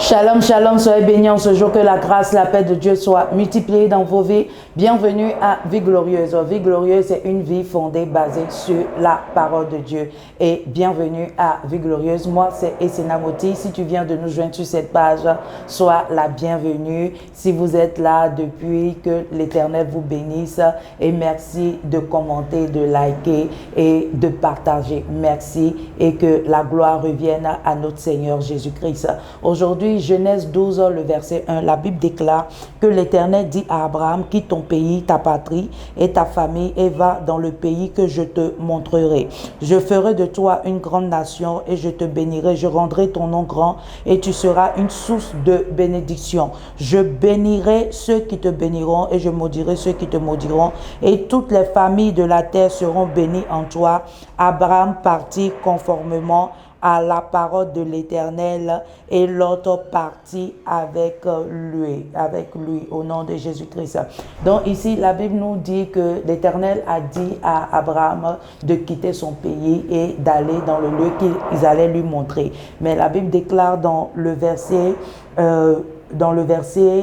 Shalom, shalom, soyez bénis en ce jour, que la grâce, la paix de Dieu soit multipliée dans vos vies. Bienvenue à Vie Glorieuse. Vie Glorieuse, c'est une vie fondée, basée sur la parole de Dieu. Et bienvenue à Vie Glorieuse. Moi, c'est Essena Moti. Si tu viens de nous joindre sur cette page, sois la bienvenue. Si vous êtes là depuis, que l'Éternel vous bénisse. Et merci de commenter, de liker et de partager. Merci et que la gloire revienne à notre Seigneur Jésus-Christ. Aujourd'hui, Genèse 12, le verset 1, la Bible déclare que l'Éternel dit à Abraham: quitte ton pays, ta patrie et ta famille et va dans le pays que je te montrerai. Je ferai de toi une grande nation et je te bénirai. Je rendrai ton nom grand et tu seras une source de bénédiction. Je bénirai ceux qui te béniront et je maudirai ceux qui te maudiront. Et toutes les familles de la terre seront bénies en toi. Abraham partit conformément à la parole de l'Éternel et l'autre partie avec lui, au nom de Jésus-Christ. Donc ici, la Bible nous dit que l'Éternel a dit à Abraham de quitter son pays et d'aller dans le lieu qu'ils allaient lui montrer. Mais la Bible déclare dans le verset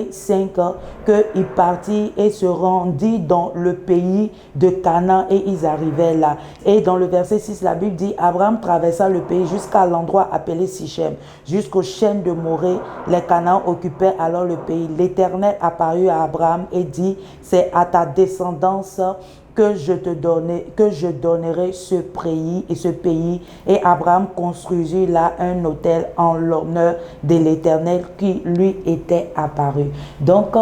5 qu'il partit et se rendit dans le pays de Canaan et ils arrivaient là. Et dans le verset 6, la Bible dit: Abraham traversa le pays jusqu'à l'endroit appelé Sichem, jusqu'aux chênes de Morée. Les Canaans occupaient alors le pays. L'Éternel apparut à Abraham et dit: c'est à ta descendance que je donnerai ce pays. Et Abraham construisit là un autel en l'honneur de l'Éternel qui lui était apparu. Donc,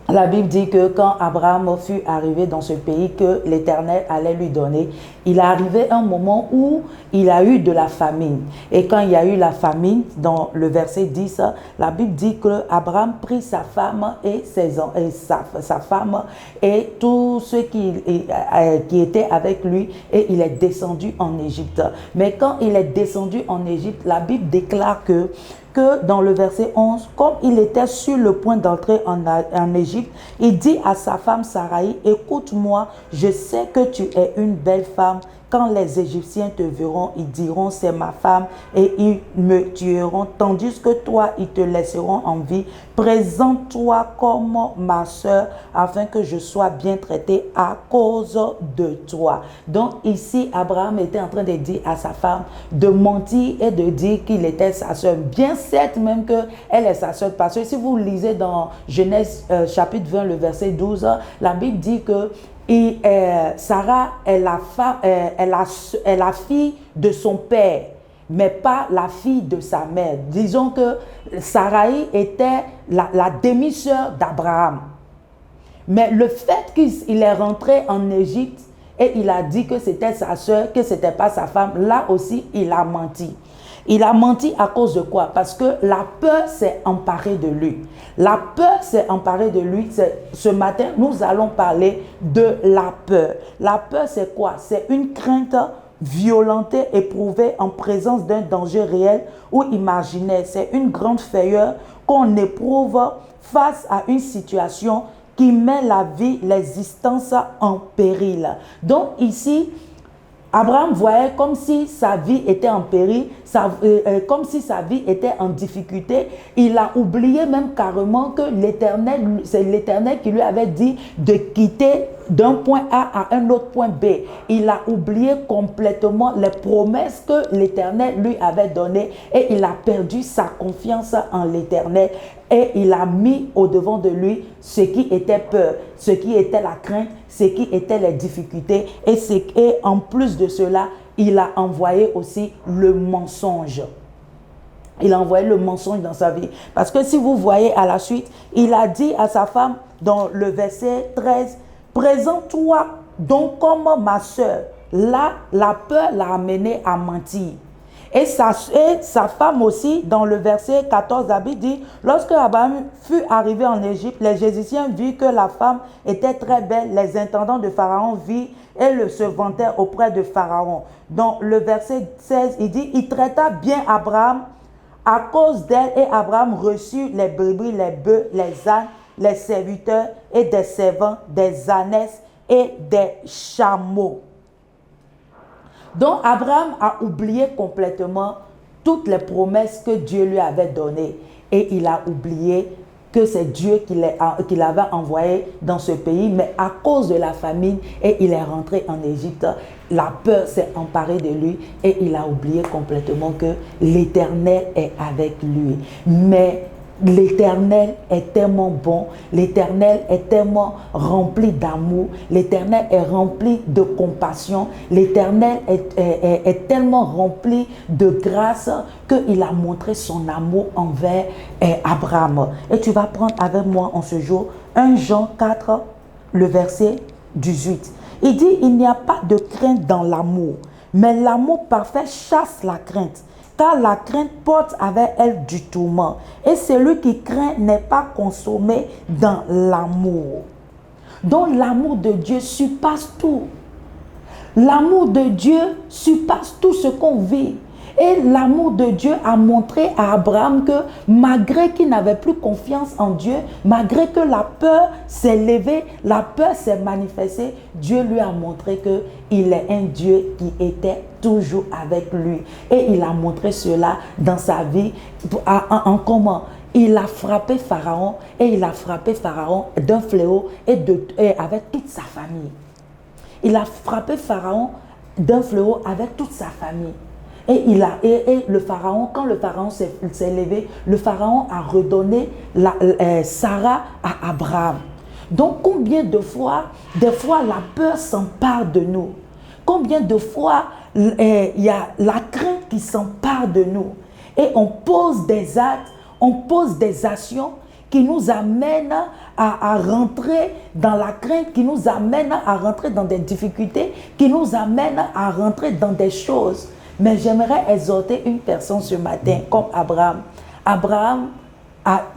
la Bible dit que quand Abraham fut arrivé dans ce pays que l'Éternel allait lui donner, il est arrivé un moment où il a eu de la famine. Et quand il y a eu la famine, dans le verset 10, la Bible dit que Abraham prit sa femme et sa femme et tous ceux qui étaient avec lui et il est descendu en Égypte. Mais quand il est descendu en Égypte, la Bible déclare que dans le verset 11, comme il était sur le point d'entrer en Égypte, il dit à sa femme Saraï: écoute-moi, je sais que tu es une belle femme. Quand les Égyptiens te verront, ils diront: c'est ma femme, et ils me tueront, tandis que toi, ils te laisseront en vie. Présente-toi comme ma soeur, afin que je sois bien traité à cause de toi. Donc ici, Abraham était en train de dire à sa femme de mentir et de dire qu'il était sa soeur. Bien certes même qu'elle est sa soeur, parce que si vous lisez dans Genèse chapitre 20, le verset 12, la Bible dit que Sarah est la fille de son père, mais pas la fille de sa mère. Disons que Saraï était la demi-sœur d'Abraham. Mais le fait qu'il est rentré en Égypte et il a dit que c'était sa sœur, que ce n'était pas sa femme, là aussi il a menti. Il a menti à cause de quoi? Parce que la peur s'est emparée de lui. La peur s'est emparée de lui. Ce matin, nous allons parler de la peur. La peur, c'est quoi? C'est une crainte violentée, éprouvée en présence d'un danger réel ou imaginaire. C'est une grande frayeur qu'on éprouve face à une situation qui met la vie, l'existence en péril. Donc ici, Abraham voyait comme si sa vie était en péril, comme si sa vie était en difficulté. Il a oublié même carrément que c'est l'Éternel qui lui avait dit de quitter d'un point A à un autre point B. Il a oublié complètement les promesses que l'Éternel lui avait données et il a perdu sa confiance en l'Éternel. Et il a mis au devant de lui ce qui était peur, ce qui était la crainte, ce qui était les difficultés. Et en plus de cela, il a envoyé aussi le mensonge. Il a envoyé le mensonge dans sa vie. Parce que si vous voyez à la suite, il a dit à sa femme dans le verset 13, « Présente-toi donc comme ma soeur. » Là, la peur l'a amené à mentir. Et sa femme aussi, dans le verset 14, la Bible dit: lorsque Abraham fut arrivé en Égypte, les Égyptiens virent que la femme était très belle. Les intendants de Pharaon virent et se vantèrent auprès de Pharaon. Dans le verset 16, il dit: il traita bien Abraham À cause d'elle, et Abraham reçut les brebis, les bœufs, les ânes, les serviteurs et des servants, des ânesses et des chameaux. Donc Abraham a oublié complètement toutes les promesses que Dieu lui avait données. Et il a oublié que c'est Dieu qui l'avait envoyé dans ce pays. Mais à cause de la famine, et il est rentré en Égypte, la peur s'est emparée de lui et il a oublié complètement que l'Éternel est avec lui. Mais l'Éternel est tellement bon, l'Éternel est tellement rempli d'amour, l'Éternel est rempli de compassion, l'Éternel est tellement rempli de grâce qu'il a montré son amour envers Abraham. Et tu vas prendre avec moi en ce jour 1 Jean 4, le verset 18. Il dit, il n'y a pas de crainte dans l'amour, mais l'amour parfait chasse la crainte. Car la crainte porte avec elle du tourment. Et celui qui craint n'est pas consommé dans l'amour. Donc l'amour de Dieu surpasse tout. L'amour de Dieu surpasse tout ce qu'on vit. Et l'amour de Dieu a montré à Abraham que malgré qu'il n'avait plus confiance en Dieu, malgré que la peur s'est levée, la peur s'est manifestée, Dieu lui a montré qu'il est un Dieu qui était toujours avec lui. Et il a montré cela dans sa vie en comment? Il a frappé Pharaon et il a frappé Pharaon d'un fléau et avec toute sa famille. Il a frappé Pharaon d'un fléau avec toute sa famille. Et le Pharaon, quand le Pharaon s'est levé, le Pharaon a redonné Sarah à Abraham. Donc combien de fois, des fois la peur s'empare de nous. Combien de fois il y a la crainte qui s'empare de nous. Et on pose des actes, on pose des actions qui nous amènent à rentrer dans la crainte, qui nous amènent à rentrer dans des difficultés, qui nous amènent à rentrer dans des choses. Mais j'aimerais exhorter une personne ce matin, comme Abraham. Abraham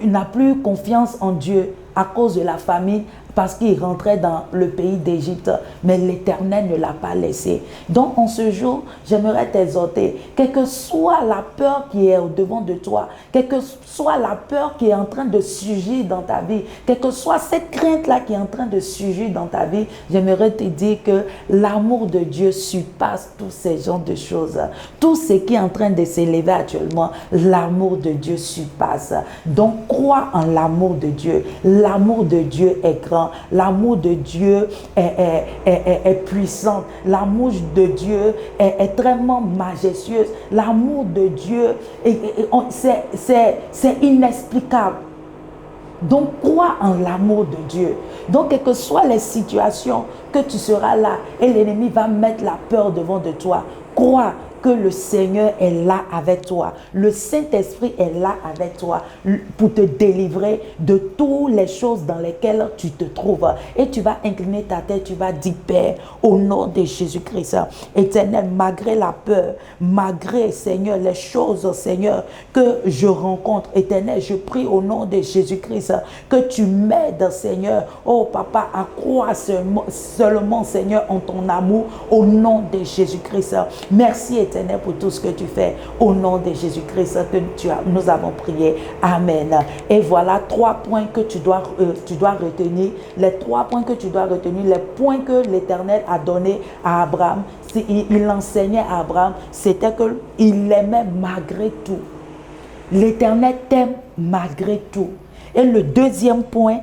n'a plus confiance en Dieu à cause de la famine, parce qu'il rentrait dans le pays d'Égypte, mais l'Éternel ne l'a pas laissé. Donc en ce jour, j'aimerais t'exhorter, quelle que soit la peur qui est au-devant de toi, quelle que soit la peur qui est en train de surgir dans ta vie, quelle que soit cette crainte-là qui est en train de surgir dans ta vie, j'aimerais te dire que l'amour de Dieu surpasse tous ces genres de choses. Tout ce qui est en train de s'élever actuellement, l'amour de Dieu surpasse. Donc crois en l'amour de Dieu. L'amour de Dieu est grand. L'amour de Dieu est puissant. L'amour de Dieu est extrêmement majestueux. L'amour de Dieu, c'est inexplicable. Donc, crois en l'amour de Dieu. Donc, quelles que soient les situations que tu seras là et l'ennemi va mettre la peur devant de toi, crois que le Seigneur est là avec toi. Le Saint-Esprit est là avec toi pour te délivrer de toutes les choses dans lesquelles tu te trouves. Et tu vas incliner ta tête, tu vas dire, Père, au nom de Jésus-Christ, Éternel, malgré la peur, malgré, Seigneur, les choses, Seigneur, que je rencontre, Éternel, je prie au nom de Jésus-Christ que tu m'aides, Seigneur, oh Papa, à croire seulement, Seigneur, en ton amour, au nom de Jésus-Christ. Merci, Éternel, pour tout ce que tu fais. Au nom de Jésus-Christ que nous avons prié. Amen. Et voilà 3 points que tu dois retenir. Les 3 points que tu dois retenir, les points que l'Éternel a donnés à Abraham. Il enseignait à Abraham, c'était qu'il l'aimait malgré tout. L'Éternel t'aime malgré tout. Et le deuxième point,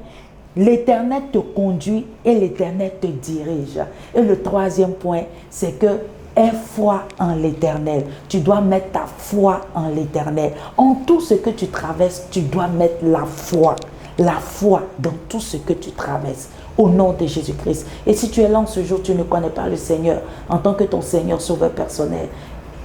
l'Éternel te conduit et l'Éternel te dirige. Et le troisième point, c'est que aie foi en l'Éternel. Tu dois mettre ta foi en l'Éternel. En tout ce que tu traverses, tu dois mettre la foi. La foi dans tout ce que tu traverses. Au nom de Jésus-Christ. Et si tu es là en ce jour, tu ne connais pas le Seigneur en tant que ton Seigneur sauveur personnel,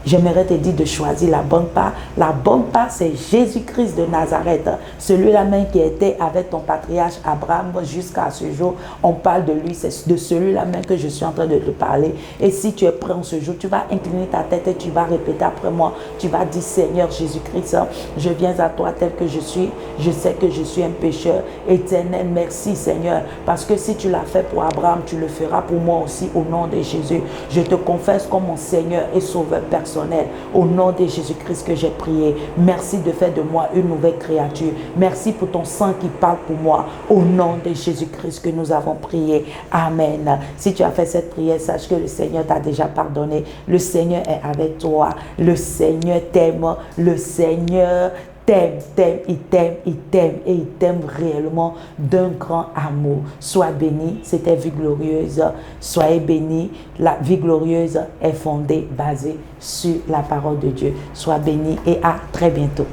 j'aimerais te dire de choisir la bonne part. La bonne part, c'est Jésus-Christ de Nazareth. Celui-là même qui était avec ton patriarche Abraham jusqu'à ce jour. On parle de lui, c'est de celui-là même que je suis en train de te parler. Et si tu es prêt en ce jour, tu vas incliner ta tête et tu vas répéter après moi. Tu vas dire, Seigneur Jésus-Christ, je viens à toi tel que je suis. Je sais que je suis un pécheur. Éternel, merci Seigneur. Parce que si tu l'as fait pour Abraham, tu le feras pour moi aussi au nom de Jésus. Je te confesse comme mon Seigneur et sauveur personnel. personnel. Au nom de Jésus-Christ que j'ai prié. Merci de faire de moi une nouvelle créature. Merci pour ton sang qui parle pour moi. Au nom de Jésus-Christ que nous avons prié. Amen. Si tu as fait cette prière, sache que le Seigneur t'a déjà pardonné. Le Seigneur est avec toi. Le Seigneur t'aime. Le Seigneur t'aime, il t'aime et il t'aime réellement d'un grand amour. Sois béni, c'était Vie Glorieuse. Soyez bénis, la Vie Glorieuse est fondée, basée sur la parole de Dieu. Sois béni et à très bientôt.